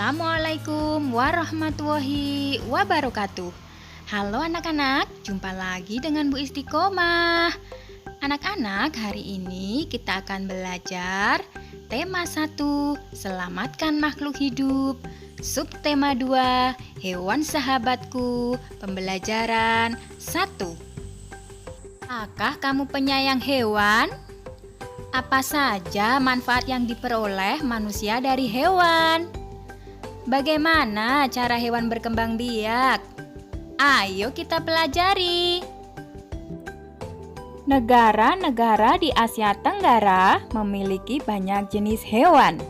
Assalamualaikum warahmatullahi wabarakatuh. Halo anak-anak, jumpa lagi dengan Bu Istiqomah. Anak-anak, hari ini kita akan belajar tema 1, selamatkan makhluk hidup. Subtema 2, hewan sahabatku. Pembelajaran 1. Apakah kamu penyayang hewan? Apa saja manfaat yang diperoleh manusia dari hewan? Bagaimana cara hewan berkembang biak? Ayo kita pelajari. Negara-negara di Asia Tenggara memiliki banyak jenis hewan.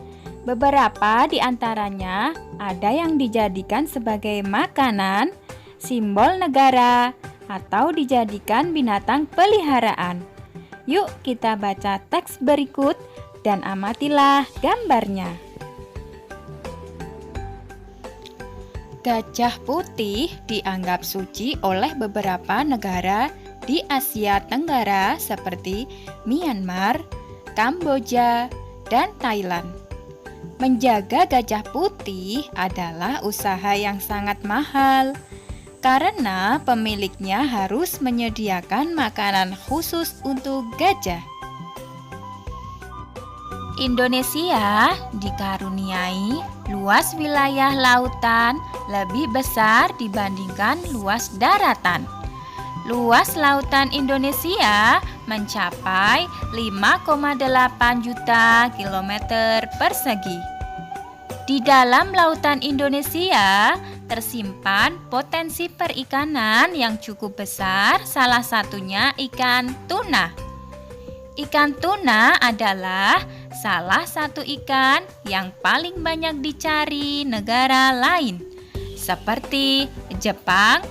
Beberapa di antaranya ada yang dijadikan sebagai makanan, simbol negara, atau dijadikan binatang peliharaan. Yuk kita baca teks berikut dan amatilah gambarnya. Gajah putih dianggap suci oleh beberapa negara di Asia Tenggara seperti Myanmar, Kamboja, dan Thailand. Menjaga gajah putih adalah usaha yang sangat mahal karena pemiliknya harus menyediakan makanan khusus untuk gajah. Indonesia dikaruniai luas wilayah lautan lebih besar dibandingkan luas daratan. Luas lautan Indonesia mencapai 5,8 juta kilometer persegi. Di dalam lautan Indonesia tersimpan potensi perikanan yang cukup besar, salah satunya ikan tuna. Ikan tuna adalah salah satu ikan yang paling banyak dicari negara lain, seperti Jepang,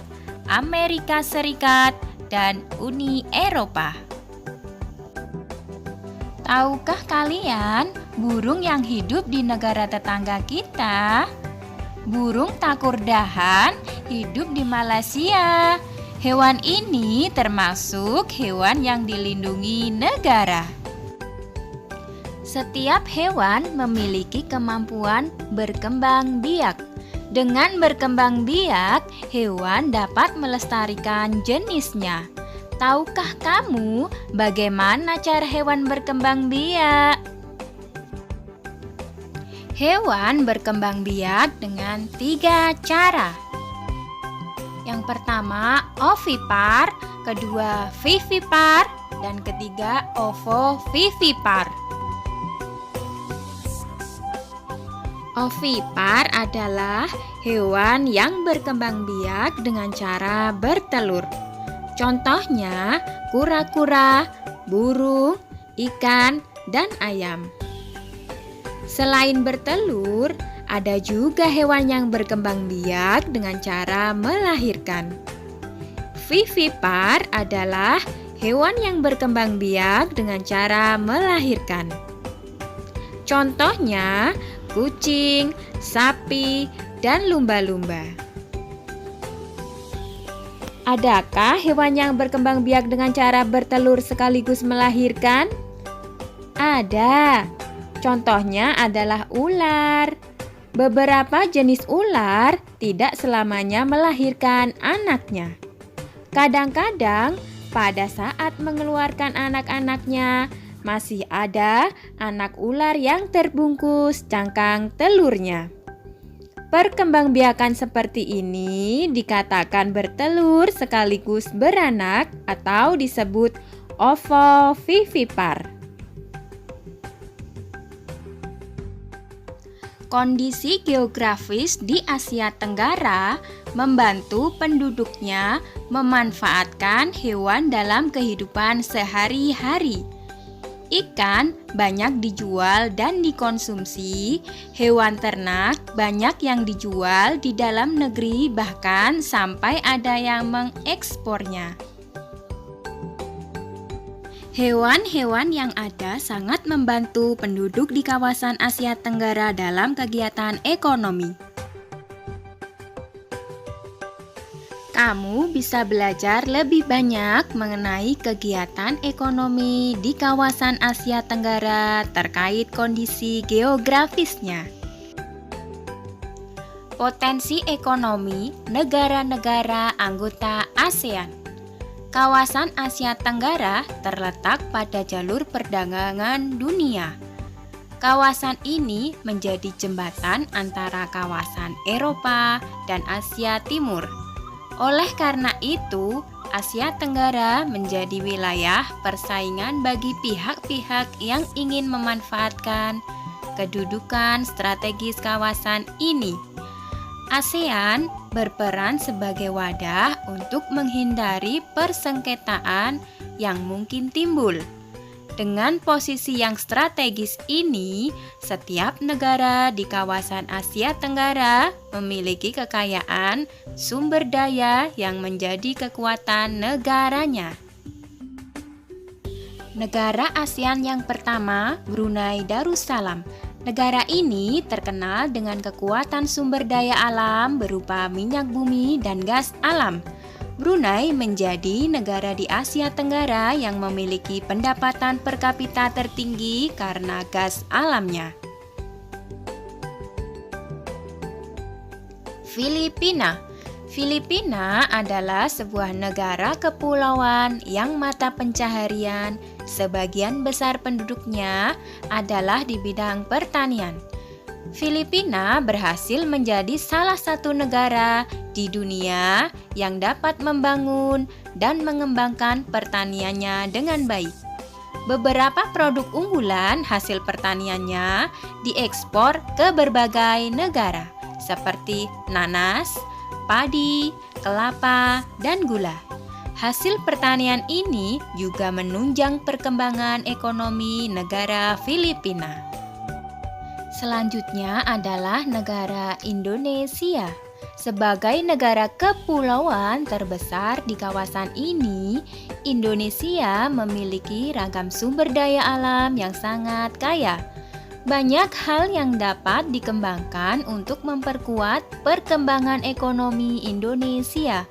Amerika Serikat, dan Uni Eropa. Tahukah kalian burung yang hidup di negara tetangga kita? Burung takurdahan hidup di Malaysia. Hewan ini termasuk hewan yang dilindungi negara. Setiap hewan memiliki kemampuan berkembang biak. Dengan berkembang biak, hewan dapat melestarikan jenisnya. Tahukah kamu bagaimana cara hewan berkembang biak? Hewan berkembang biak dengan 3 cara. Yang pertama ovipar, kedua vivipar, dan ketiga ovovivipar. Ovipar adalah hewan yang berkembang biak dengan cara bertelur. Contohnya kura-kura, burung, ikan, dan ayam. Selain bertelur, ada juga hewan yang berkembang biak dengan cara melahirkan. Vivipar adalah hewan yang berkembang biak dengan cara melahirkan. Contohnya kucing, sapi, dan lumba-lumba. Adakah hewan yang berkembang biak dengan cara bertelur sekaligus melahirkan? Ada. Contohnya adalah ular. Beberapa jenis ular tidak selamanya melahirkan anaknya. Kadang-kadang pada saat mengeluarkan anak-anaknya, masih ada anak ular yang terbungkus cangkang telurnya. Perkembangbiakan seperti ini dikatakan bertelur sekaligus beranak atau disebut ovovivipar. Kondisi geografis di Asia Tenggara membantu penduduknya memanfaatkan hewan dalam kehidupan sehari-hari. Ikan banyak dijual dan dikonsumsi, hewan ternak banyak yang dijual di dalam negeri, bahkan sampai ada yang mengekspornya. Hewan-hewan yang ada sangat membantu penduduk di kawasan Asia Tenggara dalam kegiatan ekonomi. Kamu bisa belajar lebih banyak mengenai kegiatan ekonomi di kawasan Asia Tenggara terkait kondisi geografisnya. Potensi ekonomi negara-negara anggota ASEAN. Kawasan Asia Tenggara terletak pada jalur perdagangan dunia. Kawasan ini menjadi jembatan antara kawasan Eropa dan Asia Timur. Oleh karena itu, Asia Tenggara menjadi wilayah persaingan bagi pihak-pihak yang ingin memanfaatkan kedudukan strategis kawasan ini. ASEAN berperan sebagai wadah untuk menghindari persengketaan yang mungkin timbul. Dengan posisi yang strategis ini, setiap negara di kawasan Asia Tenggara memiliki kekayaan sumber daya yang menjadi kekuatan negaranya. Negara ASEAN yang pertama, Brunei Darussalam. Negara ini terkenal dengan kekuatan sumber daya alam berupa minyak bumi dan gas alam. Brunei menjadi negara di Asia Tenggara yang memiliki pendapatan per kapita tertinggi karena gas alamnya. Filipina. Filipina adalah sebuah negara kepulauan yang mata pencaharian sebagian besar penduduknya adalah di bidang pertanian. Filipina berhasil menjadi salah satu negara di dunia yang dapat membangun dan mengembangkan pertaniannya dengan baik. Beberapa produk unggulan hasil pertaniannya diekspor ke berbagai negara seperti nanas, padi, kelapa, dan gula. Hasil pertanian ini juga menunjang perkembangan ekonomi negara Filipina. Selanjutnya adalah negara Indonesia. Sebagai negara kepulauan terbesar di kawasan ini, Indonesia memiliki ragam sumber daya alam yang sangat kaya. Banyak hal yang dapat dikembangkan untuk memperkuat perkembangan ekonomi Indonesia.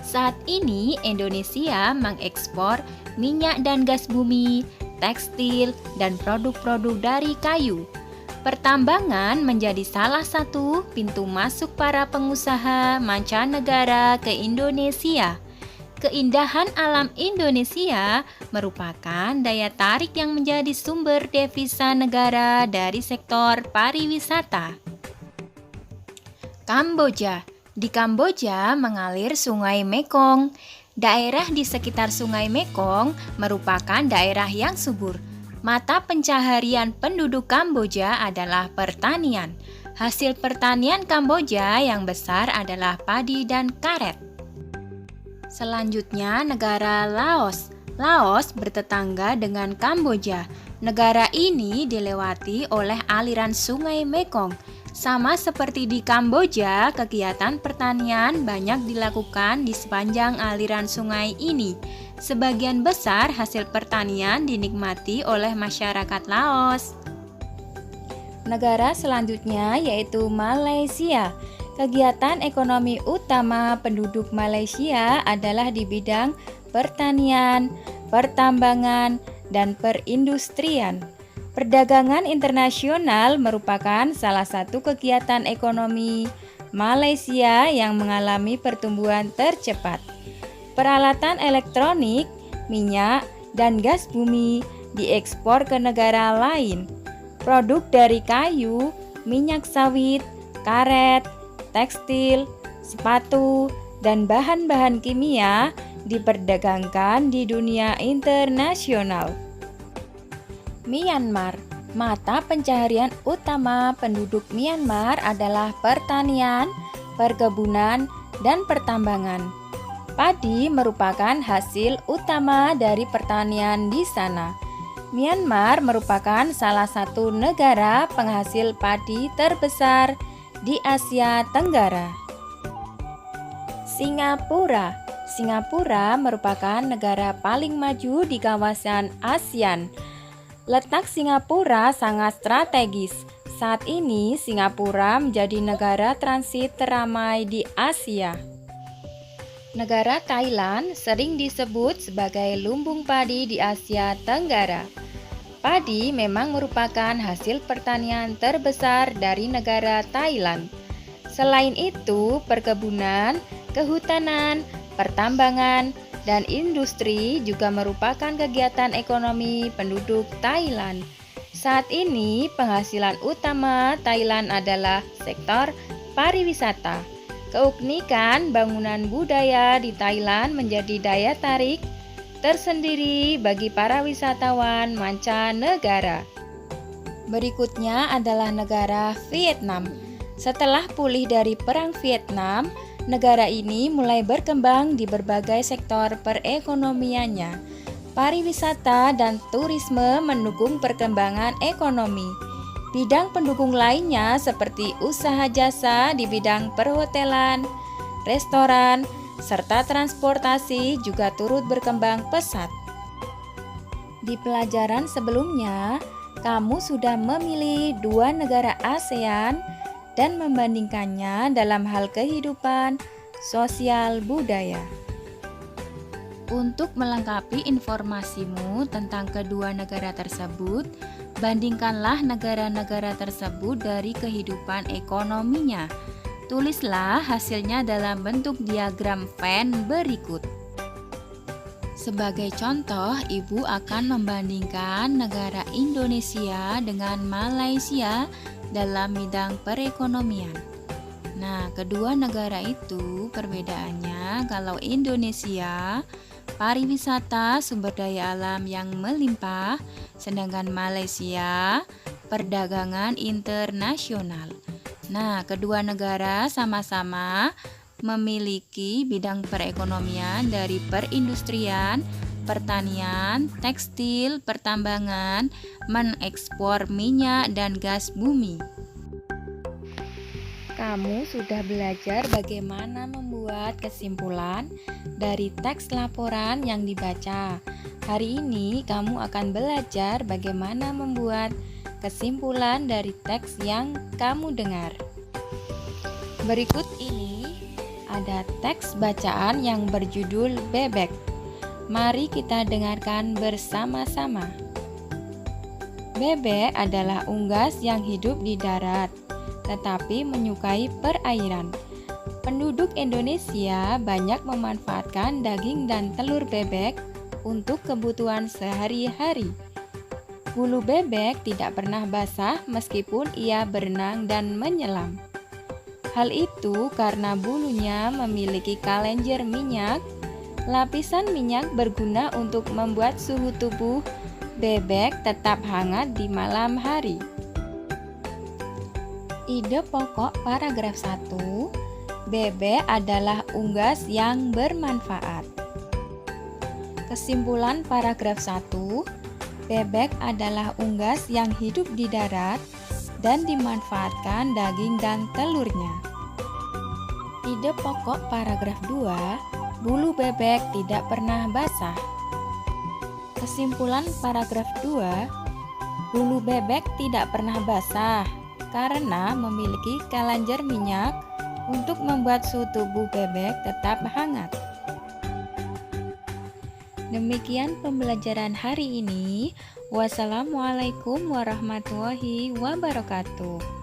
Saat ini Indonesia mengekspor minyak dan gas bumi, tekstil, dan produk-produk dari kayu. Pertambangan menjadi salah satu pintu masuk para pengusaha mancanegara ke Indonesia. Keindahan alam Indonesia merupakan daya tarik yang menjadi sumber devisa negara dari sektor pariwisata. Kamboja. Di Kamboja mengalir Sungai Mekong. Daerah di sekitar Sungai Mekong merupakan daerah yang subur. Mata pencaharian penduduk Kamboja adalah pertanian. Hasil pertanian Kamboja yang besar adalah padi dan karet. Selanjutnya, negara Laos. Laos bertetangga dengan Kamboja. Negara ini dilewati oleh aliran Sungai Mekong. Sama seperti di Kamboja, kegiatan pertanian banyak dilakukan di sepanjang aliran sungai ini. Sebagian besar hasil pertanian dinikmati oleh masyarakat Laos. Negara selanjutnya yaitu Malaysia. Kegiatan ekonomi utama penduduk Malaysia adalah di bidang pertanian, pertambangan, dan perindustrian. Perdagangan internasional merupakan salah satu kegiatan ekonomi Malaysia yang mengalami pertumbuhan tercepat. Peralatan elektronik, minyak, dan gas bumi diekspor ke negara lain. Produk dari kayu, minyak sawit, karet, tekstil, sepatu, dan bahan-bahan kimia diperdagangkan di dunia internasional. Myanmar. Mata pencaharian utama penduduk Myanmar adalah pertanian, perkebunan, dan pertambangan. Padi merupakan hasil utama dari pertanian di sana. Myanmar merupakan salah satu negara penghasil padi terbesar di Asia Tenggara. Singapura. Singapura merupakan negara paling maju di kawasan ASEAN. Letak Singapura sangat strategis. Saat ini Singapura menjadi negara transit teramai di Asia. Negara Thailand sering disebut sebagai lumbung padi di Asia Tenggara. Padi memang merupakan hasil pertanian terbesar dari negara Thailand. Selain itu, perkebunan, kehutanan, pertambangan, dan industri juga merupakan kegiatan ekonomi penduduk Thailand. Saat ini, penghasilan utama Thailand adalah sektor pariwisata. Keunikan bangunan budaya di Thailand menjadi daya tarik tersendiri bagi para wisatawan mancanegara. Berikutnya adalah negara Vietnam. Setelah pulih dari Perang Vietnam, negara ini mulai berkembang di berbagai sektor perekonomiannya. Pariwisata dan turisme mendukung perkembangan ekonomi. Bidang pendukung lainnya seperti usaha jasa di bidang perhotelan, restoran, serta transportasi juga turut berkembang pesat. Di pelajaran sebelumnya, kamu sudah memilih 2 negara ASEAN dan membandingkannya dalam hal kehidupan sosial budaya. Untuk melengkapi informasimu tentang kedua negara tersebut, bandingkanlah negara-negara tersebut dari kehidupan ekonominya. Tulislah hasilnya dalam bentuk diagram Venn berikut. Sebagai contoh, Ibu akan membandingkan negara Indonesia dengan Malaysia dalam bidang perekonomian. Nah, kedua negara itu perbedaannya kalau Indonesia pariwisata sumber daya alam yang melimpah, sedangkan Malaysia perdagangan internasional. Nah, kedua negara sama-sama memiliki bidang perekonomian dari perindustrian, pertanian, tekstil, pertambangan, mengekspor minyak dan gas bumi. Kamu sudah belajar bagaimana membuat kesimpulan dari teks laporan yang dibaca. Hari ini kamu akan belajar bagaimana membuat kesimpulan dari teks yang kamu dengar. Berikut ini ada teks bacaan yang berjudul Bebek. Mari kita dengarkan bersama-sama. Bebek adalah unggas yang hidup di darat, tetapi menyukai perairan. Penduduk Indonesia banyak memanfaatkan daging dan telur bebek untuk kebutuhan sehari-hari. Bulu bebek tidak pernah basah meskipun ia berenang dan menyelam. Hal itu karena bulunya memiliki kelenjar minyak. Lapisan minyak berguna untuk membuat suhu tubuh bebek tetap hangat di malam hari. Ide pokok paragraf 1, bebek adalah unggas yang bermanfaat. Kesimpulan paragraf 1, bebek adalah unggas yang hidup di darat dan dimanfaatkan daging dan telurnya. Ide pokok paragraf 2, bulu bebek tidak pernah basah. Kesimpulan paragraf 2, bulu bebek tidak pernah basah karena memiliki kelenjar minyak untuk membuat suhu tubuh bebek tetap hangat. Demikian pembelajaran hari ini. Wassalamualaikum warahmatullahi wabarakatuh.